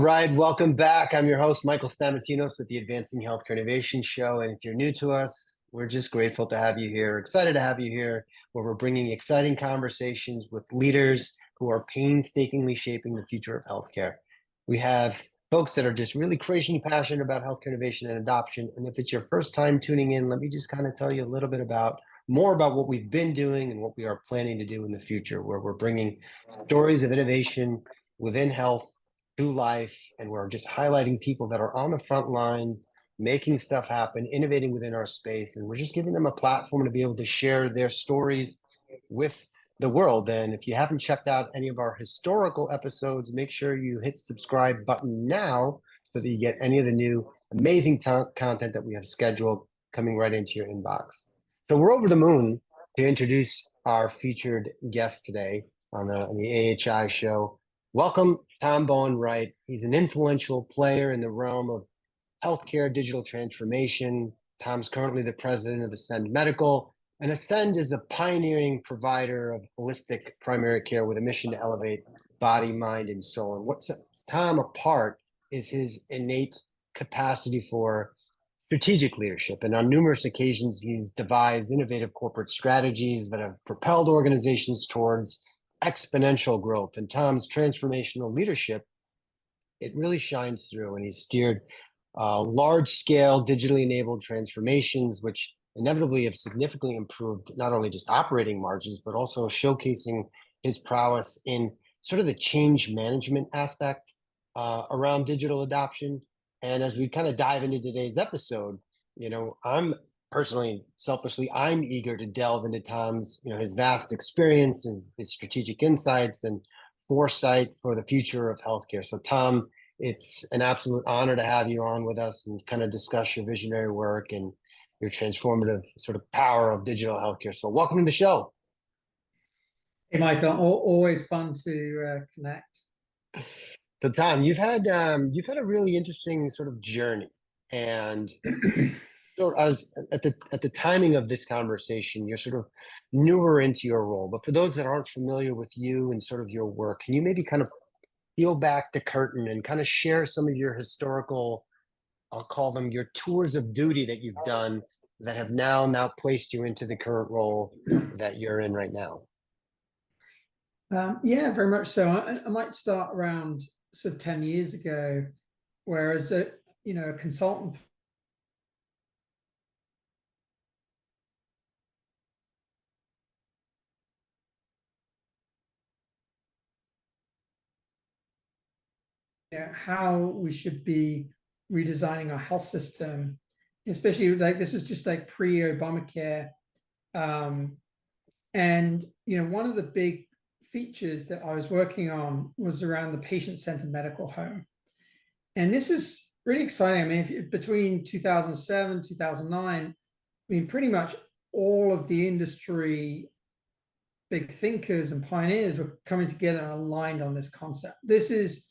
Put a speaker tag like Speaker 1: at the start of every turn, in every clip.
Speaker 1: right, welcome back. I'm your host, Michael Stamatinos with the Advancing Healthcare Innovation Show. And if you're new to us, we're just grateful to have you here, excited to have you here, where we're bringing exciting conversations with leaders who are painstakingly shaping the future of healthcare. We have folks that are just really crazy passionate about healthcare innovation and adoption. And if it's your first time tuning in, let me just kind of tell you a little bit about more about what we've been doing and what we are planning to do in the future, where we're bringing stories of innovation within health through life, and we're just highlighting people that are on the front line, making stuff happen, innovating within our space, and we're just giving them a platform to be able to share their stories with the world. And if you haven't checked out any of our historical episodes, make sure you hit the subscribe button now so that you get any of the new amazing content that we have scheduled coming right into your inbox. So we're over the moon to introduce our featured guest today on the AHI show. Welcome, Tom Bowen Wright. He's an influential player in the realm of healthcare digital transformation. Tom's currently the president of Ascend Medical, and Ascend is the pioneering provider of holistic primary care with a mission to elevate body, mind, and soul. And what sets Tom apart is his innate capacity for strategic leadership. And on numerous occasions, he's devised innovative corporate strategies that have propelled organizations towards exponential growth. And Tom's transformational leadership, it really shines through, and he's steered large-scale digitally enabled transformations, which inevitably have significantly improved not only just operating margins, but also showcasing his prowess in sort of the change management aspect around digital adoption. And as we kind of dive into today's episode, I'm personally, selfishly, I'm eager to delve into Tom's, his vast experience, his strategic insights, and foresight for the future of healthcare. So, Tom, it's an absolute honor to have you on with us and kind of discuss your visionary work and your transformative sort of power of digital healthcare. So, welcome to the show.
Speaker 2: Hey, Michael, always fun to connect.
Speaker 1: So, Tom, you've had a really interesting sort of journey, and so as at the timing of this conversation, you're sort of newer into your role. But for those that aren't familiar with you and sort of your work, can you maybe kind of peel back the curtain and kind of share some of your historical, I'll call them your tours of duty that you've done that have now placed you into the current role that you're in right now?
Speaker 2: Yeah, very much so. I might start around sort of 10 years ago, where as a consultant how we should be redesigning our health system, especially like this was just like pre-Obamacare. And one of the big features that I was working on was around the patient-centered medical home. And this is really exciting. I mean, between 2007, 2009, I mean, pretty much all of the industry big thinkers and pioneers were coming together and aligned on this concept. This is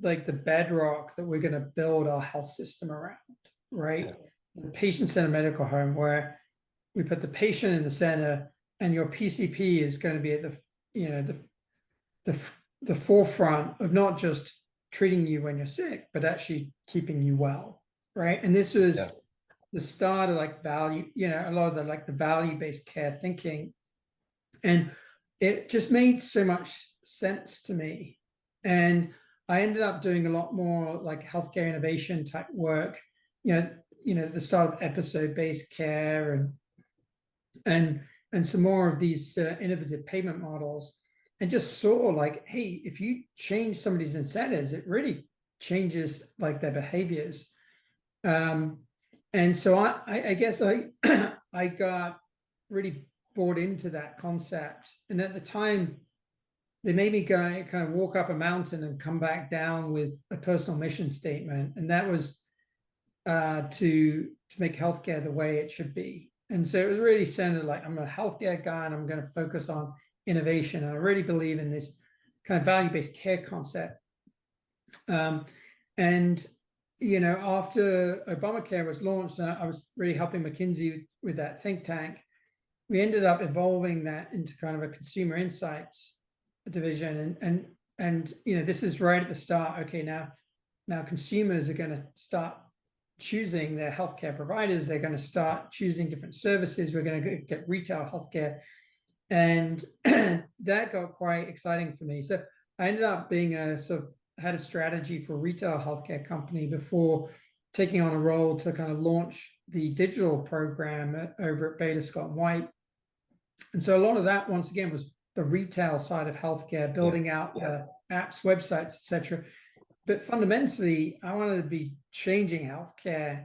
Speaker 2: like the bedrock that we're going to build our health system around, right? Yeah. The patient-centered medical home, where we put the patient in the center, and your PCP is going to be at the forefront of not just treating you when you're sick, but actually keeping you well, right? And this was the start of like value, a lot of the value-based care thinking, and it just made so much sense to me. And I ended up doing a lot more like healthcare innovation type work, the start of episode-based care and some more of these innovative payment models, and just saw like, hey, if you change some of these incentives, it really changes like their behaviors. And so I guess I got really bought into that concept. And at the time, they made me go kind of walk up a mountain and come back down with a personal mission statement. And that was to make healthcare the way it should be. And so it was really centered like, I'm a healthcare guy and I'm going to focus on innovation. And I really believe in this kind of value-based care concept. And after Obamacare was launched, I was really helping McKinsey with that think tank. We ended up evolving that into kind of a consumer insights division. And this is right at the start. Okay, now now consumers are going to start choosing their healthcare providers. They're going to start choosing different services. We're going to get retail healthcare. And that got quite exciting for me. So I ended up being a sort of head of strategy for a retail healthcare company before taking on a role to kind of launch the digital program over at Baylor Scott and White. And so a lot of that, once again, was the retail side of healthcare, building out apps, websites, etc. But fundamentally, I wanted to be changing healthcare.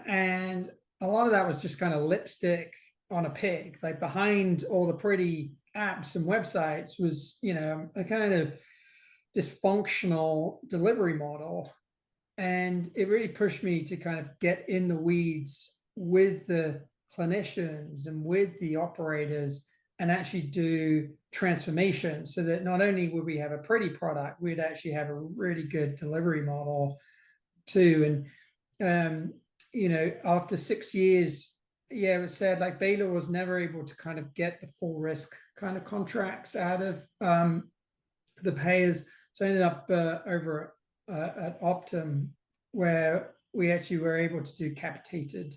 Speaker 2: And a lot of that was just kind of lipstick on a pig. Like behind all the pretty apps and websites was, a kind of dysfunctional delivery model. And it really pushed me to kind of get in the weeds with the clinicians and with the operators and actually do transformation so that not only would we have a pretty product, we'd actually have a really good delivery model too. And, after 6 years, it was sad, like Baylor was never able to kind of get the full risk kind of contracts out of the payers. So I ended up over at Optum, where we actually were able to do capitated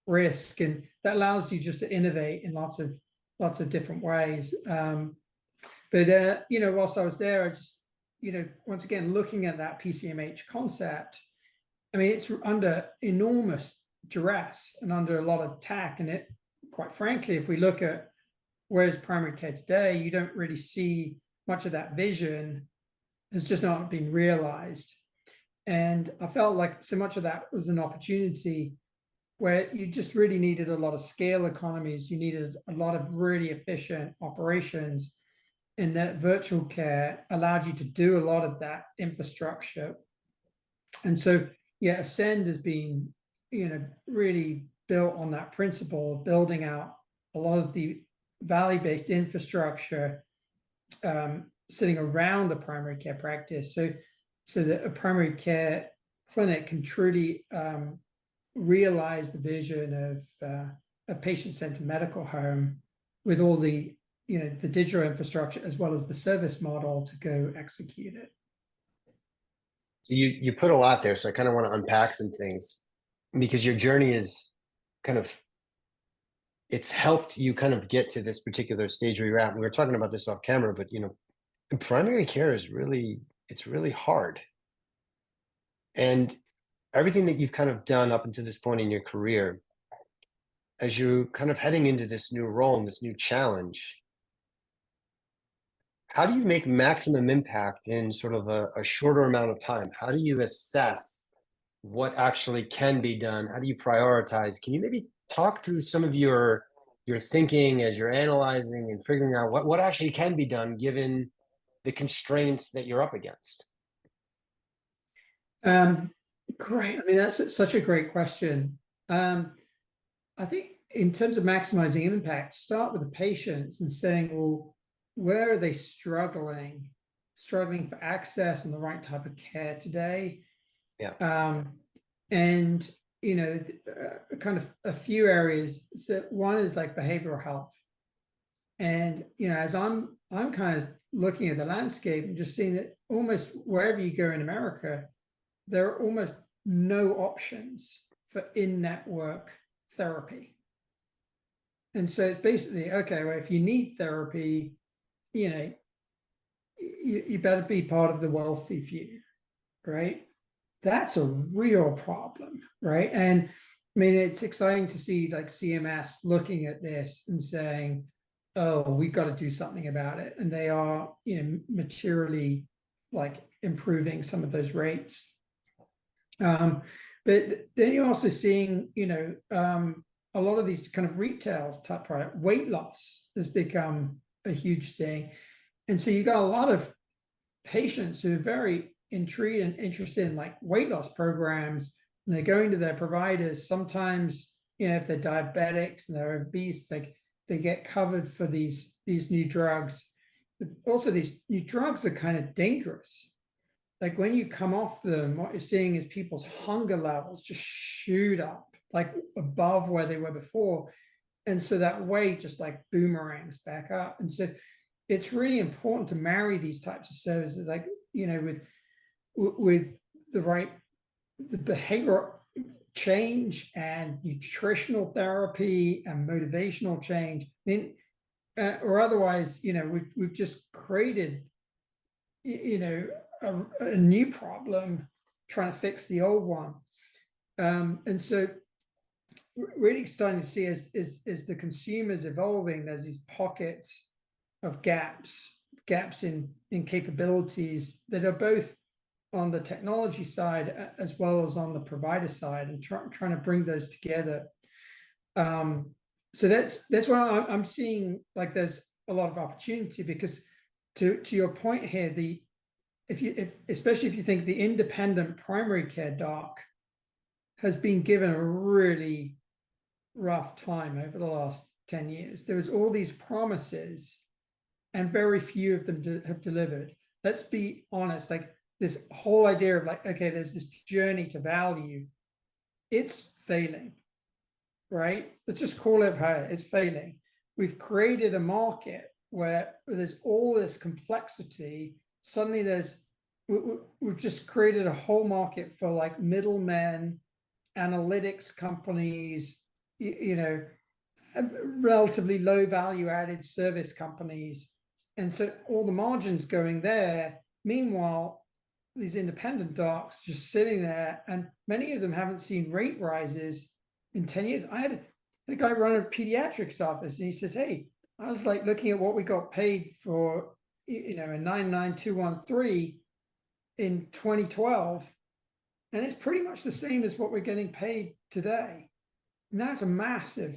Speaker 2: risk, and that allows you just to innovate in lots of different ways. But whilst I was there, I just, once again, looking at that PCMH concept, I mean, it's under enormous duress and under a lot of attack. And it, quite frankly, if we look at where's primary care today, you don't really see much of that vision has just not been realized. And I felt like so much of that was an opportunity where you just really needed a lot of scale economies. You needed a lot of really efficient operations, and that virtual care allowed you to do a lot of that infrastructure. And so, Ascend has been, really built on that principle of building out a lot of the value-based infrastructure sitting around a primary care practice, so that a primary care clinic can truly realize the vision of a patient-centered medical home with all the the digital infrastructure as well as the service model to go execute it.
Speaker 1: You put a lot there, so I kind of want to unpack some things, because your journey is it's helped you kind of get to this particular stage where you're at. We were talking about this off camera, but primary care is it's really hard. And everything that you've kind of done up until this point in your career, as you're kind of heading into this new role and this new challenge, how do you make maximum impact in sort of a shorter amount of time? How do you assess what actually can be done? How do you prioritize? Can you maybe talk through some of your thinking as you're analyzing and figuring out what actually can be done given the constraints that you're up against?
Speaker 2: Great. I mean, that's such a great question. I think in terms of maximizing impact, start with the patients and saying, well, where are they struggling for access and the right type of care today? And kind of a few areas. So one is like behavioral health, and as I'm kind of looking at the landscape and just seeing that almost wherever you go in America, there are almost no options for in-network therapy. And so it's basically, okay, well, if you need therapy, you better be part of the wealthy few, right? That's a real problem, right? And I mean, it's exciting to see like CMS looking at this and saying, oh, we've got to do something about it. And they are, materially like improving some of those rates. But then you're also seeing, a lot of these kind of retail type product, weight loss has become a huge thing. And so you got a lot of patients who are very intrigued and interested in like weight loss programs, and they're going to their providers. Sometimes, if they're diabetics and they're obese, they get covered for these new drugs. But also these new drugs are kind of dangerous. Like when you come off them, what you're seeing is people's hunger levels just shoot up, like above where they were before. And so that weight just like boomerangs back up. And so it's really important to marry these types of services, like, with the behavioral change and nutritional therapy and motivational change, or otherwise, we've just created, a new problem trying to fix the old one. And so really starting to see as the consumers evolving, there's these pockets of gaps in capabilities that are both on the technology side as well as on the provider side, and trying to bring those together. So that's why I'm seeing like there's a lot of opportunity, because to your point here, especially if you think the independent primary care doc has been given a really rough time over the last 10 years. There was all these promises and very few of them have delivered. Let's be honest, like this whole idea of like, okay, there's this journey to value, it's failing, right? Let's just call it how it's failing. We've created a market where there's all this complexity. Suddenly we've just created a whole market for like middlemen, analytics companies, relatively low value added service companies. And so all the margins going there. Meanwhile, these independent docs just sitting there, and many of them haven't seen rate rises in 10 years. I had a guy run a pediatrics office, and he says, hey, I was like looking at what we got paid for, a 99213 in 2012, and it's pretty much the same as what we're getting paid today. And that's a massive,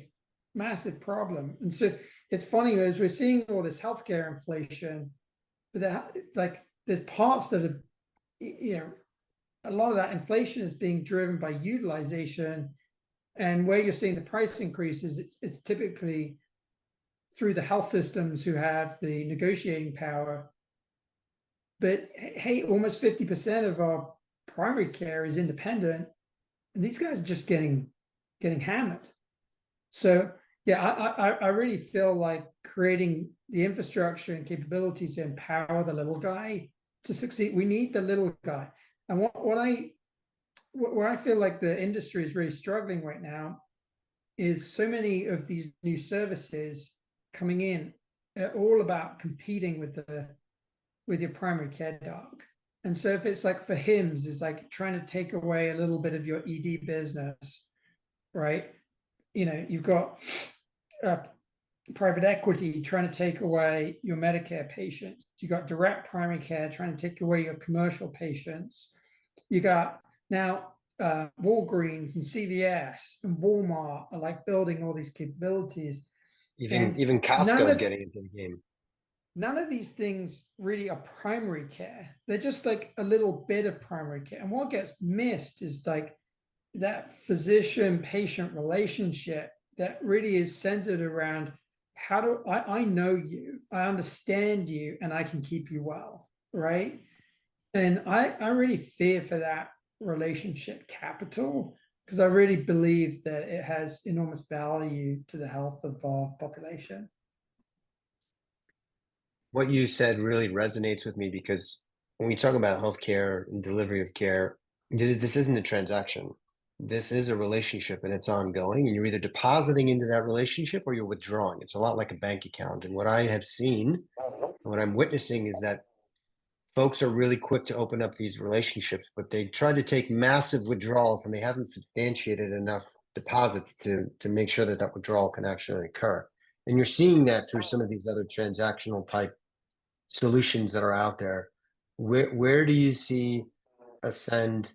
Speaker 2: massive problem. And so it's funny, as we're seeing all this healthcare inflation, but there's parts that are, a lot of that inflation is being driven by utilization, and where you're seeing the price increases, it's typically through the health systems who have the negotiating power. But hey, almost 50% of our primary care is independent, and these guys are just getting hammered. So yeah, I really feel like creating the infrastructure and capabilities to empower the little guy to succeed. We need the little guy. And where I feel like the industry is really struggling right now is so many of these new services coming in are all about competing with your primary care doc. And so if it's like for HIMSS, it's like trying to take away a little bit of your ED business, right? You've got private equity trying to take away your Medicare patients. You got direct primary care trying to take away your commercial patients. You got now Walgreens and CVS and Walmart are like building all these capabilities.
Speaker 1: Even Costco's getting into the game.
Speaker 2: None of these things really are primary care. They're just like a little bit of primary care. And what gets missed is like that physician-patient relationship that really is centered around how do I know you, I understand you, and I can keep you well, right? And I really fear for that relationship capital, because I really believe that it has enormous value to the health of our population.
Speaker 1: What you said really resonates with me, because when we talk about healthcare and delivery of care, this isn't a transaction. This is a relationship, and it's ongoing, and you're either depositing into that relationship or you're withdrawing. It's a lot like a bank account. And what I have seen, what I'm witnessing, is that folks are really quick to open up these relationships, but they try to take massive withdrawals, and they haven't substantiated enough deposits to make sure that that withdrawal can actually occur. And you're seeing that through some of these other transactional type solutions that are out there. Where do you see Ascend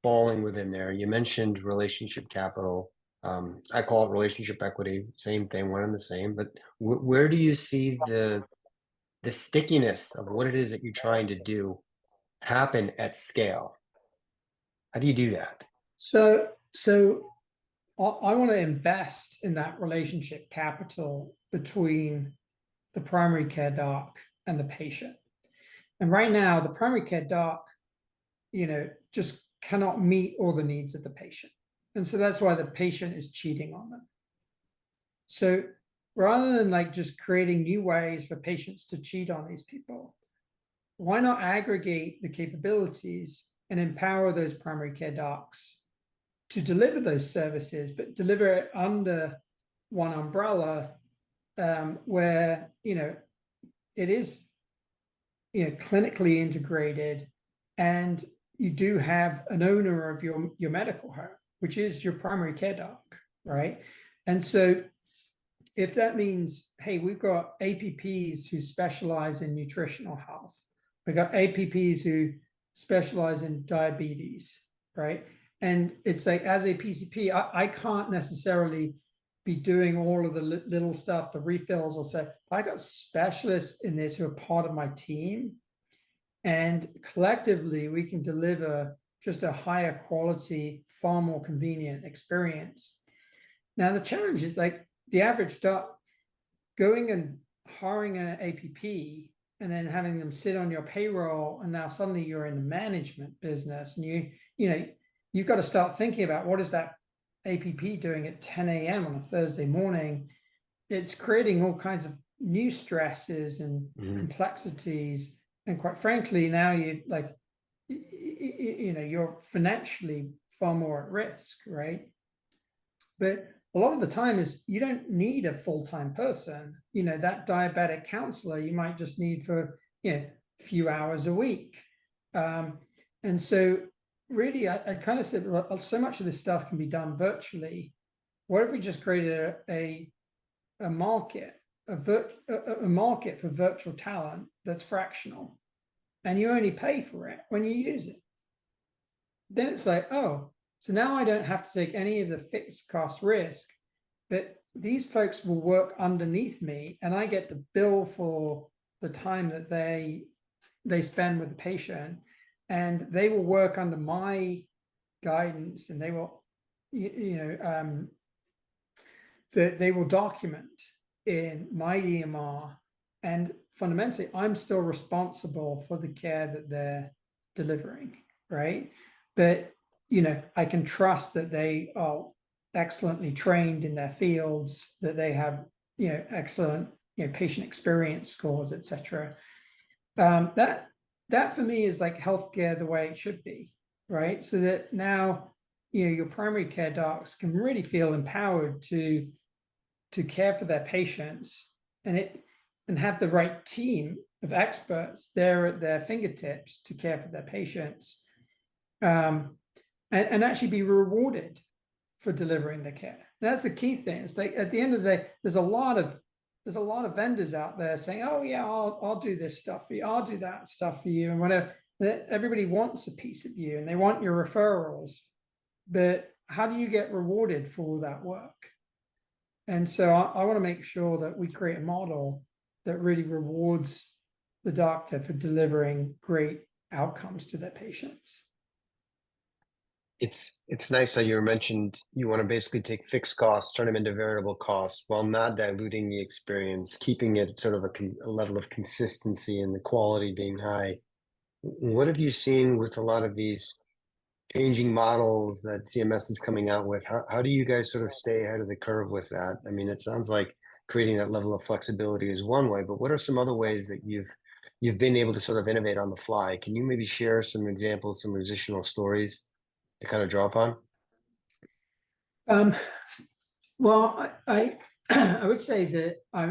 Speaker 1: falling within there? You mentioned relationship capital. I call it relationship equity, same thing, one and the same. But where do you see the stickiness of what it is that you're trying to do happen at scale? How do you do that?
Speaker 2: So I want to invest in that relationship capital between the primary care doc and the patient. And right now, the primary care doc, just cannot meet all the needs of the patient. And so that's why the patient is cheating on them. So rather than like just creating new ways for patients to cheat on these people, why not aggregate the capabilities and empower those primary care docs to deliver those services, but deliver it under one umbrella, where, it is, clinically integrated, and you do have an owner of your medical home, which is your primary care doc, right? And so if that means, hey, we've got APPs who specialize in nutritional health, we've got APPs who specialize in diabetes, right? And it's like, as a PCP, I can't necessarily be doing all of the little stuff, the refills, or say, I got specialists in this who are part of my team, and collectively we can deliver just a higher quality, far more convenient experience. Now, the challenge is, like, the average doc going and hiring an APP and then having them sit on your payroll, and now suddenly you're in the management business, and you've got to start thinking about, what is that APP doing at 10 a.m. on a Thursday morning? It's creating all kinds of new stresses and complexities, and quite frankly, now you're financially far more at risk, right? But a lot of the time is, you don't need a full-time person. That diabetic counselor you might just need for a few hours a week. And so really, I kind of said, well, so much of this stuff can be done virtually. What if we just created a market, a market for virtual talent that's fractional, and you only pay for it when you use it? Then it's like, oh, so now I don't have to take any of the fixed cost risk, but these folks will work underneath me, and I get to bill for the time that they spend with the patient, and they will work under my guidance, and they will, they will document in my EMR, and fundamentally, I'm still responsible for the care that they're delivering, right? But I can trust that they are excellently trained in their fields, that they have excellent patient experience scores, etc. That for me is like healthcare the way it should be, right? So that now your primary care docs can really feel empowered to care for their patients, and have the right team of experts there at their fingertips to care for their patients, and actually be rewarded for delivering the care. And that's the key thing. It's like, at the end of the day, there's a lot of vendors out there saying, oh yeah, I'll do this stuff for you, I'll do that stuff for you, and whatever. Everybody wants a piece of you, and they want your referrals, but how do you get rewarded for all that work? And so I want to make sure that we create a model that really rewards the doctor for delivering great outcomes to their patients.
Speaker 1: It's nice how you mentioned you want to basically take fixed costs, turn them into variable costs, while not diluting the experience, keeping it sort of a level of consistency and the quality being high. What have you seen with a lot of these changing models that CMS is coming out with? How do you guys sort of stay ahead of the curve with that? I mean, it sounds like creating that level of flexibility is one way, but what are some other ways that you've been able to sort of innovate on the fly? Can you maybe share some examples, some additional stories to kind of draw upon?
Speaker 2: Well, I I would say that I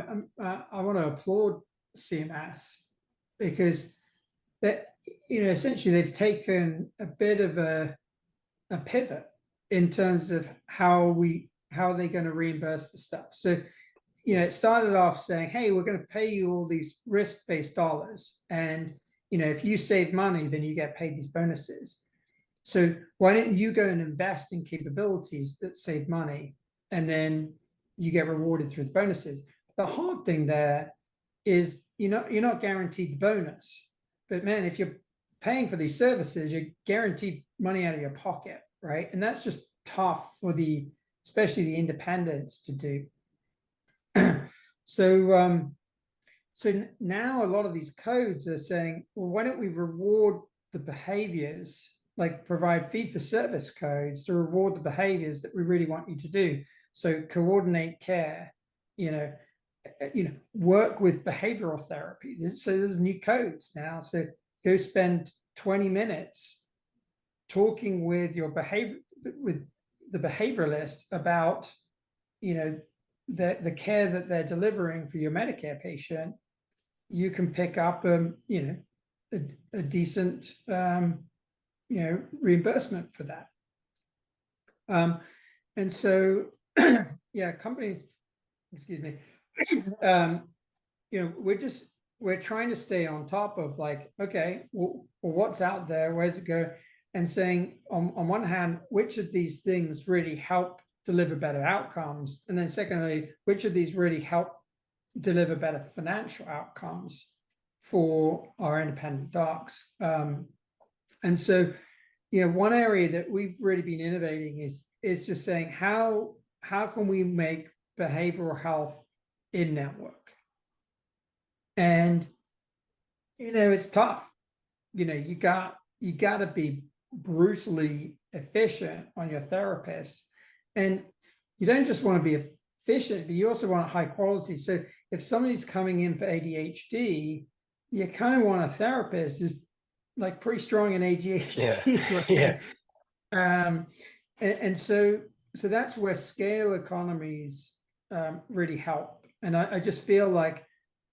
Speaker 2: want to applaud CMS, because that essentially they've taken a bit of a pivot in terms of how they're going to reimburse the stuff. So it started off saying, hey, we're going to pay you all these risk-based dollars, and if you save money, then you get paid these bonuses. So why don't you go and invest in capabilities that save money, and then you get rewarded through the bonuses? The hard thing there is you're not guaranteed the bonus, but man, if you're paying for these services, you're guaranteed money out of your pocket, right? And that's just tough for especially the independents to do. So now a lot of these codes are saying, well, why don't we reward the behaviors, like provide fee-for-service codes to reward the behaviors that we really want you to do? So coordinate care, work with behavioral therapy. So there's new codes now. So go spend 20 minutes talking with with the behavioralist about, the care that they're delivering for your Medicare patient, you can pick up, a decent, reimbursement for that. And so, yeah, companies, excuse me, we're trying to stay on top of like, okay, well, what's out there, where's it go, and saying on one hand, which of these things really help deliver better outcomes, and then secondly, which of these really help deliver better financial outcomes for our independent docs. And so, one area that we've really been innovating is just saying how can we make behavioral health in network? And it's tough. You got to be brutally efficient on your therapist, and you don't just want to be efficient, but you also want high quality. So if somebody's coming in for ADHD, you kind of want a therapist who's like pretty strong in ADHD.
Speaker 1: Yeah.
Speaker 2: Right? And so that's where scale economies really help. And I just feel like,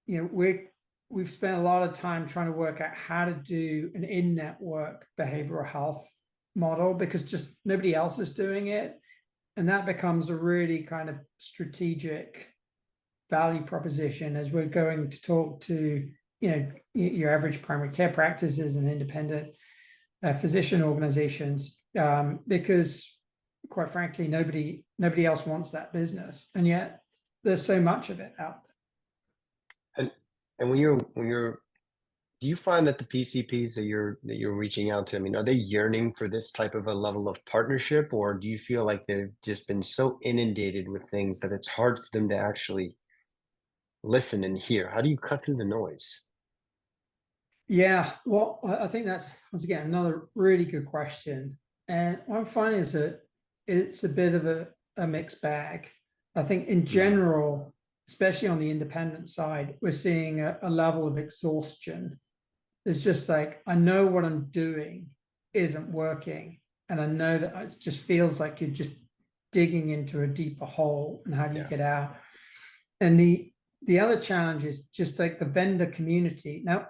Speaker 2: we've spent a lot of time trying to work out how to do an in-network behavioral health model, because just nobody else is doing it. And that becomes a really kind of strategic value proposition as we're going to talk to, your average primary care practices and independent physician organizations, because quite frankly, nobody else wants that business. And yet there's so much of it out there.
Speaker 1: And when you're do you find that the PCPs that you're reaching out to, I mean, are they yearning for this type of a level of partnership, or do you feel like they've just been so inundated with things that it's hard for them to actually listen and hear? How do you cut through the noise?
Speaker 2: Yeah, well, I think that's, once again, another really good question. And what I'm finding is that it's a bit of a mixed bag. I think in general, especially on the independent side, we're seeing a level of exhaustion. It's just like, I know what I'm doing isn't working. And I know that it just feels like you're just digging into a deeper hole, and how do you get out? And the other challenge is just like the vendor community. Now,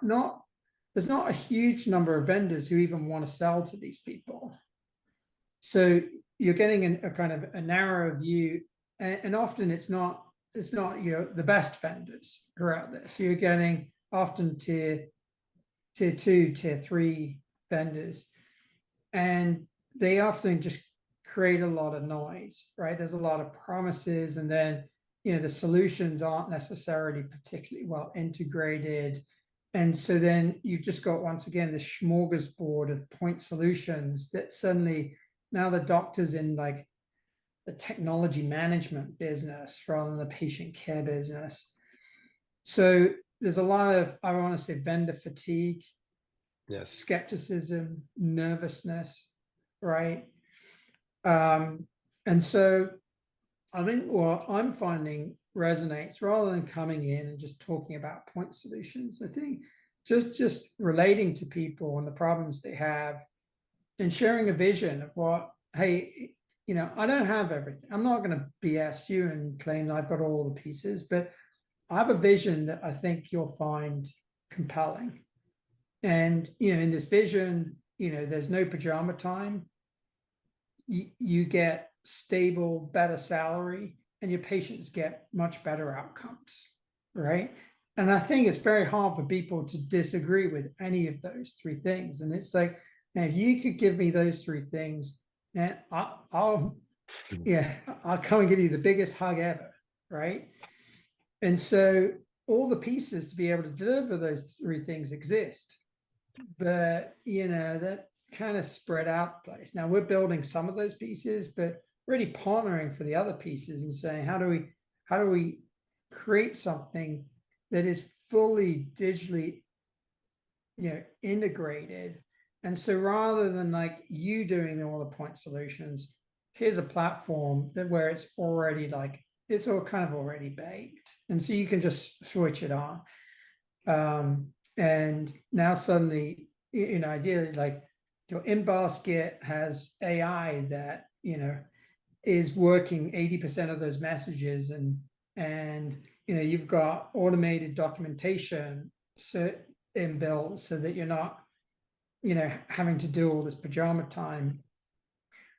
Speaker 2: there's not a huge number of vendors who even want to sell to these people. So you're getting a kind of a narrow view, and often it's not the best vendors who are out there. So you're getting often tier 2, tier 3 vendors, and they often just create a lot of noise, right? There's a lot of promises, and then the solutions aren't necessarily particularly well integrated. And so then you've just got, once again, the smorgasbord of point solutions that suddenly now the doctor's in like the technology management business rather than the patient care business. So there's a lot of, I want to say, vendor fatigue, skepticism, nervousness, right? And so I think what I'm finding resonates, rather than coming in and just talking about point solutions. I think just relating to people and the problems they have, and sharing a vision of what, hey, I don't have everything. I'm not going to BS you and claim I've got all the pieces, but I have a vision that I think you'll find compelling. And, in this vision, there's no pajama time. You get stable, better salary, and your patients get much better outcomes, right? And I think it's very hard for people to disagree with any of those 3 things. And it's like, now, if you could give me those 3 things, man, I'll come and give you the biggest hug ever, right? And so all the pieces to be able to deliver those 3 things exist, but that kind of spread out place. Now we're building some of those pieces, but really partnering for the other pieces and saying, how do we create something that is fully digitally integrated? And so rather than like you doing all the point solutions, here's a platform where it's already like, it's all kind of already baked, and so you can just switch it on. And now suddenly, ideally, like, your in-basket has AI that, is working 80% of those messages, and you've got automated documentation inbuilt so that you're not, having to do all this pajama time.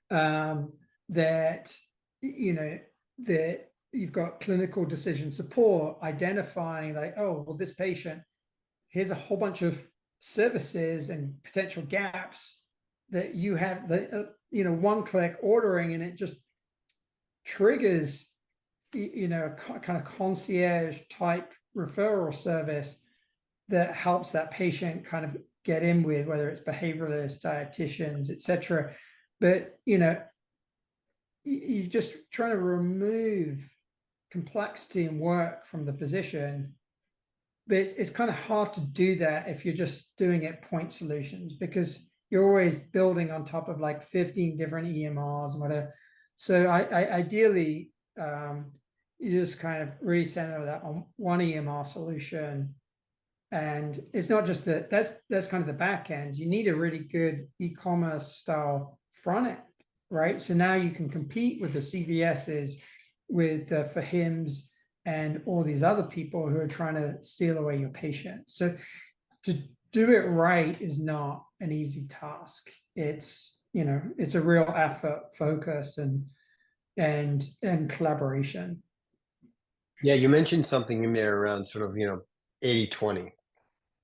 Speaker 2: That that you've got clinical decision support identifying, like, oh, well, this patient, here's a whole bunch of services and potential gaps that you have, that one click ordering, and it just triggers a kind of concierge type referral service that helps that patient kind of get in with, whether it's behavioralists, dietitians, etc. But you're just trying to remove complexity and work from the physician. But it's kind of hard to do that if you're just doing it point solutions, because you're always building on top of like 15 different EMRs and whatever. So I ideally, you just kind of really center that on one EMR solution. And it's not just that's kind of the back end. You need a really good e-commerce style front end, right? So now you can compete with the CVSs, with the Fahims, and all these other people who are trying to steal away your patient. So to do it right is not an easy task. It's it's a real effort, focus, and collaboration.
Speaker 1: Yeah, you mentioned something in there around sort of 80-20.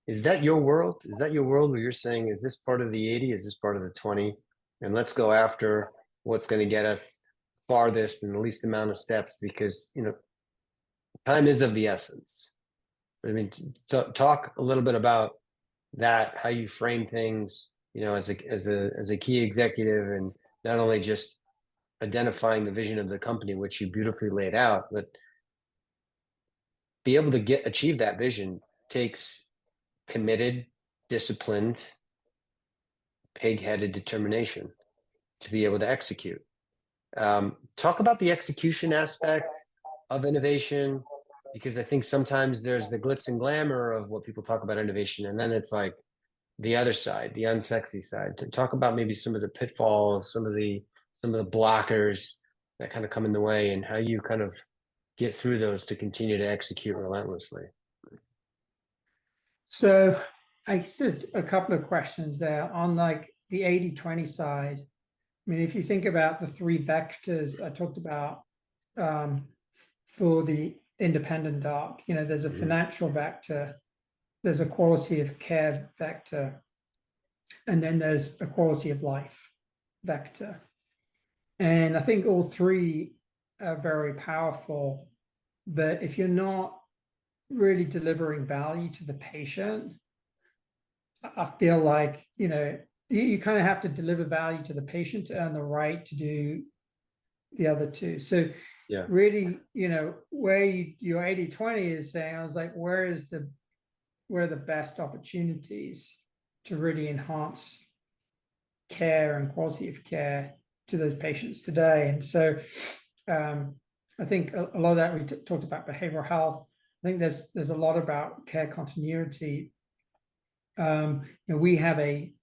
Speaker 1: Is that your world? Is that your world where you're saying, is this part of the 80? Is this part of the 20? And let's go after what's going to get us farthest and the least amount of steps, because time is of the essence. I mean, talk a little bit about that, how you frame things, as a key executive, and not only just identifying the vision of the company, which you beautifully laid out, but be able to achieve that vision takes committed, disciplined, pig-headed determination to be able to execute. Talk about the execution aspect of innovation, because I think sometimes there's the glitz and glamour of what people talk about innovation, and then it's like the other side, the unsexy side. To talk about maybe some of the pitfalls, some of the blockers that kind of come in the way, and how you kind of get through those to continue to execute relentlessly.
Speaker 2: So I guess there's a couple of questions there on like the 80-20 side. I mean, if you think about the three vectors I talked about for the independent doc, there's a financial vector, there's a quality of care vector, and then there's a quality of life vector. And I think all three are very powerful, but if you're not really delivering value to the patient, I feel like, you kind of have to deliver value to the patient to earn the right to do the other two. So yeah, really, where your 80-20 is saying, I was like, where are the best opportunities to really enhance care and quality of care to those patients today? And so I think a lot of that, we talked about behavioral health. I think there's a lot about care continuity. We have a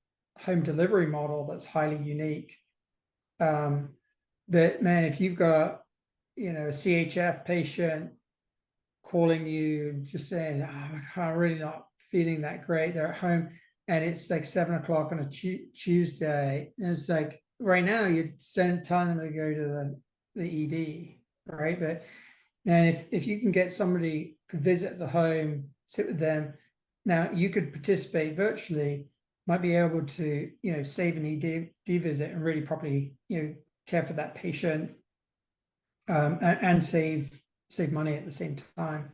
Speaker 2: home delivery model that's highly unique. But man, if you've got a CHF patient calling you and just saying, I'm really not feeling that great, they're at home, and it's like 7 o'clock on a Tuesday, and it's like right now you're telling them to go to the ED, right? But and if you can get somebody to visit the home, sit with them, now you could participate virtually, might be able to save an ED visit and really properly care for that patient, and save money at the same time.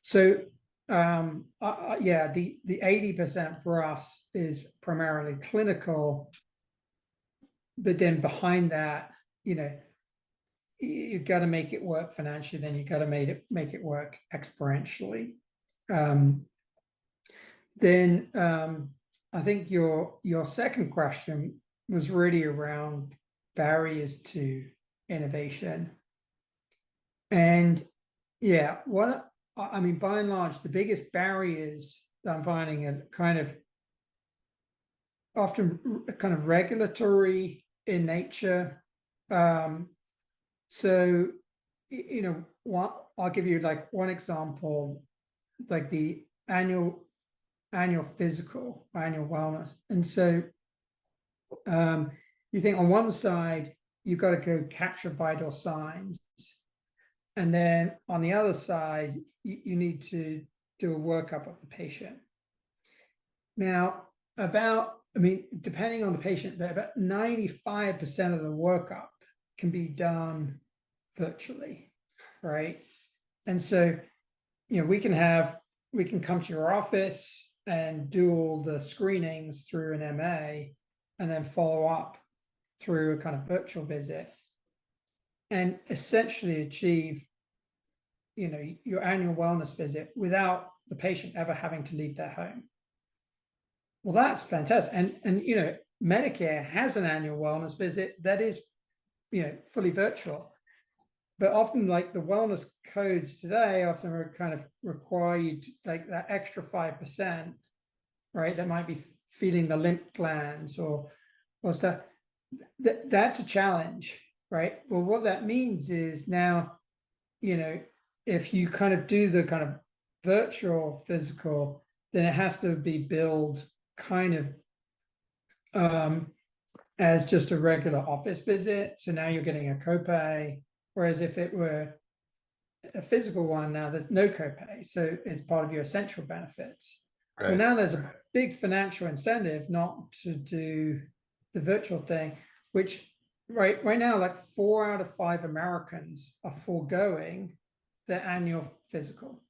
Speaker 2: So yeah, the 80% for us is primarily clinical, but then behind that, you've got to make it work financially, then you've got to make it work experientially. Then I think your second question was really around barriers to innovation. And yeah, I mean, by and large, the biggest barriers that I'm finding are kind of often kind of regulatory in nature. So, you know, I'll give you like one example, like the annual physical, annual wellness. And so you think on one side, you've got to go capture vital signs. And then on the other side, you need to do a workup of the patient. Now, depending on the patient, about 95% of the workup can be done virtually, right? And so, you know, we can come to your office and do all the screenings through an MA and then follow up through a kind of virtual visit and essentially achieve, you know, your annual wellness visit without the patient ever having to leave their home. Well, that's fantastic. And you know, Medicare has an annual wellness visit that is, you know, fully virtual. But often, like the wellness codes today, often kind of require you to, like that extra 5%, right? That might be feeding the lymph glands or stuff. That's a challenge, right? Well, what that means is now, you know, if you kind of do the kind of virtual physical, then it has to be billed kind of as just a regular office visit. So now you're getting a copay. Whereas if it were a physical one, now there's no copay. So it's part of your essential benefits.
Speaker 1: Right.
Speaker 2: Well, now there's a big financial incentive not to do the virtual thing, which right now, like 4 out of 5 Americans are foregoing their annual physical.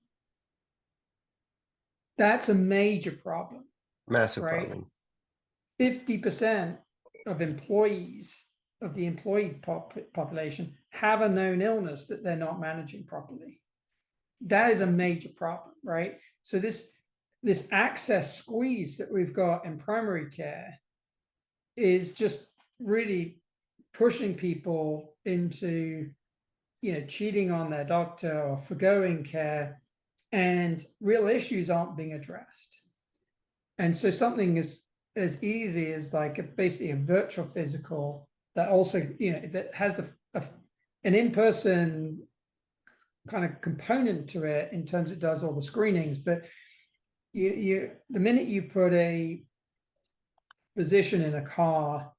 Speaker 2: That's a major problem.
Speaker 1: Massive
Speaker 2: right?
Speaker 1: problem.
Speaker 2: 50% of employees of the employee population have a known illness that they're not managing properly. That is a major problem, right? So this access squeeze that we've got in primary care is just really pushing people into, you know, cheating on their doctor or forgoing care, and real issues aren't being addressed. And so something as easy as like basically a virtual physical that also, you know, that has an in-person kind of component to it in terms it does all the screenings, but the minute you put a physician in a car,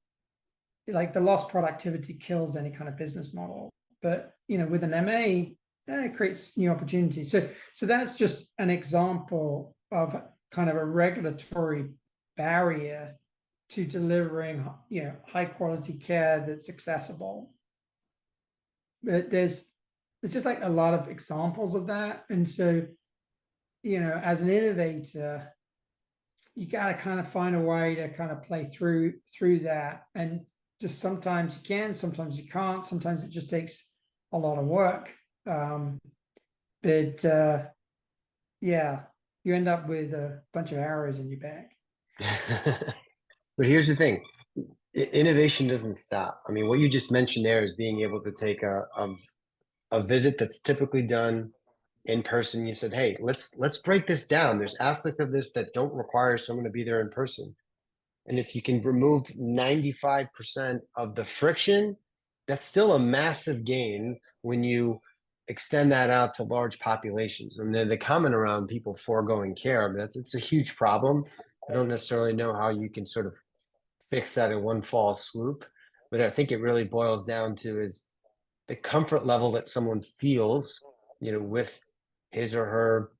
Speaker 2: like the lost productivity kills any kind of business model. But you know, with an MA, it creates new opportunities. So that's just an example of kind of a regulatory barrier to delivering, you know, high quality care that's accessible. But there's just like a lot of examples of that. And so, you know, as an innovator, you got to kind of find a way to kind of play through that. And just sometimes you can, sometimes you can't, sometimes it just takes a lot of work. But yeah, you end up with a bunch of arrows in your back.
Speaker 1: But here's the thing, innovation doesn't stop. I mean, what you just mentioned there is being able to take a visit that's typically done in person. You said, hey, let's break this down. There's aspects of this that don't require someone to be there in person. And if you can remove 95% of the friction, that's still a massive gain when you extend that out to large populations. And then the comment around people foregoing care, I mean, it's a huge problem. I don't necessarily know how you can sort of fix that in one fall swoop, but I think it really boils down to is the comfort level that someone feels, you know, with his or her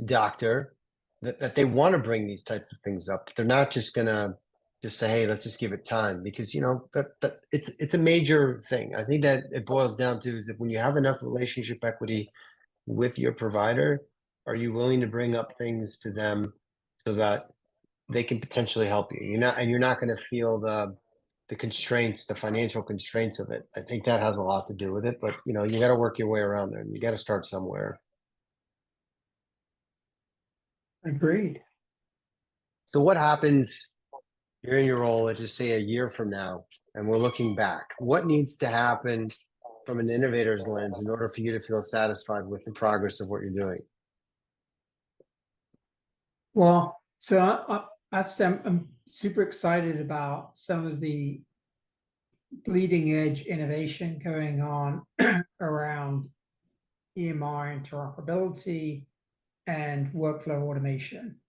Speaker 1: doctor, that they want to bring these types of things up. They're not just gonna just say, hey, let's just give it time, because you know that it's a major thing. I think that it boils down to is if when you have enough relationship equity with your provider, are you willing to bring up things to them so that they can potentially help you? You're not going to feel the constraints, the financial constraints of it. I think that has a lot to do with it, but you know, you got to work your way around there and you got to start somewhere.
Speaker 2: Agreed.
Speaker 1: So what happens, you're in your role, let's just say a year from now, and we're looking back. What needs to happen from an innovator's lens in order for you to feel satisfied with the progress of what you're doing?
Speaker 2: Well, so I'm super excited about some of the bleeding edge innovation going on around EMR interoperability and workflow automation.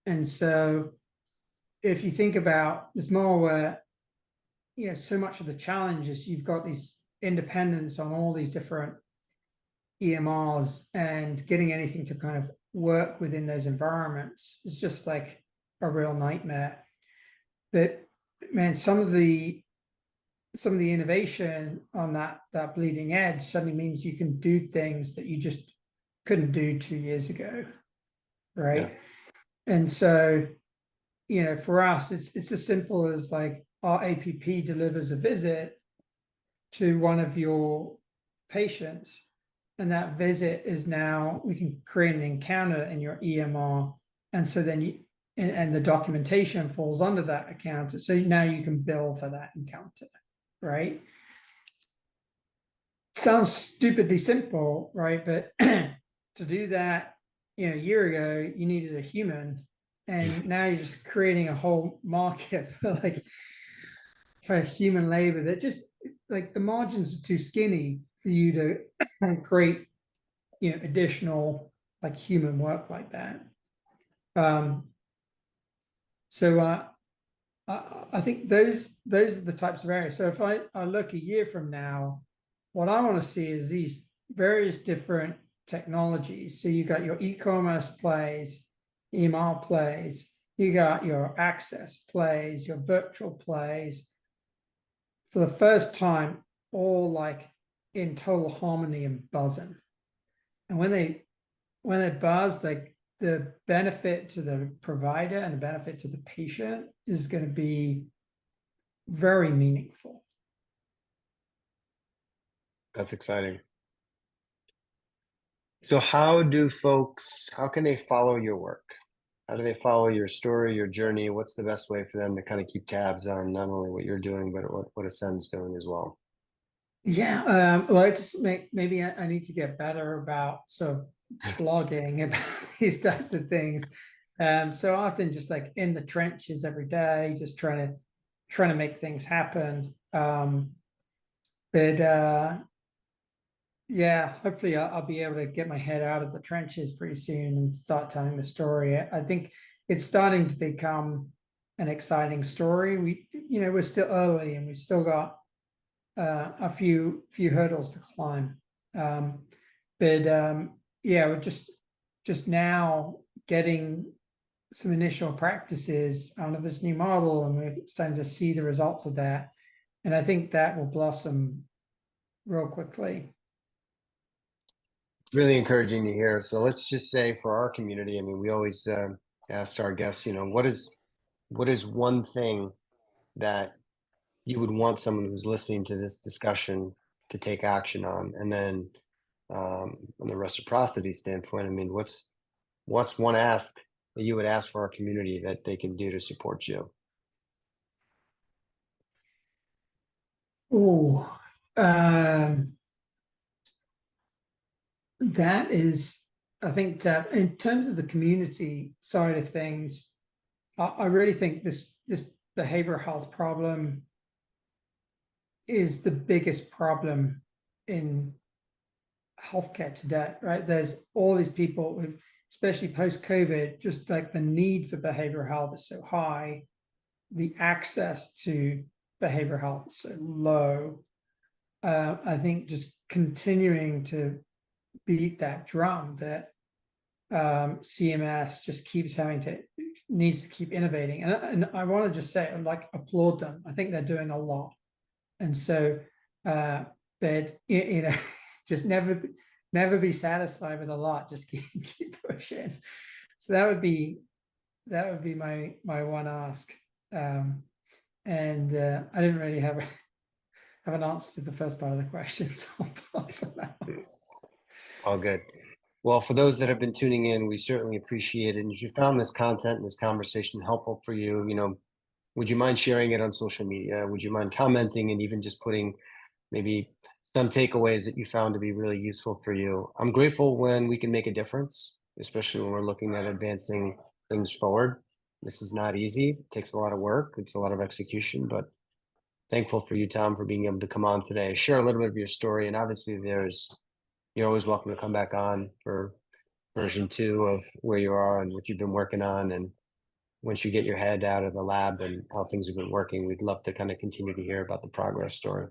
Speaker 2: And so if you think about this more where, so much of the challenge is you've got these independents on all these different EMRs, and getting anything to kind of work within those environments is just like a real nightmare. But man, some of the innovation on that bleeding edge suddenly means you can do things that you just couldn't do 2 years ago, right? Yeah. And so, for us, it's as simple as like our APP delivers a visit to one of your patients, and that visit is now, we can create an encounter in your EMR, and so then and the documentation falls under that encounter, so now you can bill for that encounter, right? Sounds stupidly simple, right? But to do that, a year ago, you needed a human, and now you're just creating a whole market for like for human labor that just like the margins are too skinny for you to create, additional like human work like that. So I think those are the types of areas. So if I look a year from now, what I want to see is these various different technologies. So you got your e-commerce plays, email plays, you got your access plays, your virtual plays, for the first time, all like in total harmony and buzzing. And when they buzz, like the benefit to the provider and the benefit to the patient is going to be very meaningful.
Speaker 1: That's exciting. So how can they follow your work? How do they follow your story, your journey? What's the best way for them to kind of keep tabs on not only what you're doing, but what Ascend's doing as well?
Speaker 2: Yeah, well, maybe I need to get better about blogging about these types of things. So often just like in the trenches every day, just trying to make things happen. But yeah, hopefully I'll be able to get my head out of the trenches pretty soon and start telling the story. I think it's starting to become an exciting story. We're still early and we've still got a few hurdles to climb. But yeah, we're just now getting some initial practices out of this new model, and we're starting to see the results of that. And I think that will blossom real quickly.
Speaker 1: Really encouraging to hear. So let's just say for our community, I mean, we always ask our guests, what is one thing that you would want someone who's listening to this discussion to take action on? And then on the reciprocity standpoint, I mean, what's one ask that you would ask for our community that they can do to support you?
Speaker 2: Oh, that is, I think that in terms of the community side of things, I really think this behavioral health problem is the biggest problem in healthcare today, right? There's all these people, especially post-COVID, just like the need for behavioral health is so high, the access to behavioral health is so low. I think just continuing to beat that drum that CMS just needs to keep innovating. And I want to just say, like, applaud them. I think they're doing a lot. And so, but just never be satisfied with a lot. Just keep pushing. So that would be my one ask. And I didn't really have an answer to the first part of the question, so I'll pass on that one.
Speaker 1: All good. Well, for those that have been tuning in, we certainly appreciate it. And if you found this content and this conversation helpful for you, would you mind sharing it on social media? Would you mind commenting and even just putting maybe some takeaways that you found to be really useful for you? I'm grateful when we can make a difference, especially when we're looking at advancing things forward. This is not easy. It takes a lot of work. It's a lot of execution, but thankful for you, Tom, for being able to come on today, share a little bit of your story. And obviously you're always welcome to come back on for version 2 of where you are and what you've been working on. And once you get your head out of the lab and how things have been working, we'd love to kind of continue to hear about the progress story.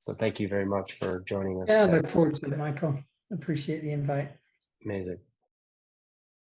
Speaker 1: So thank you very much for joining us
Speaker 2: Yeah, I
Speaker 1: today.
Speaker 2: look forward to it, Michael. Appreciate the invite.
Speaker 1: Amazing.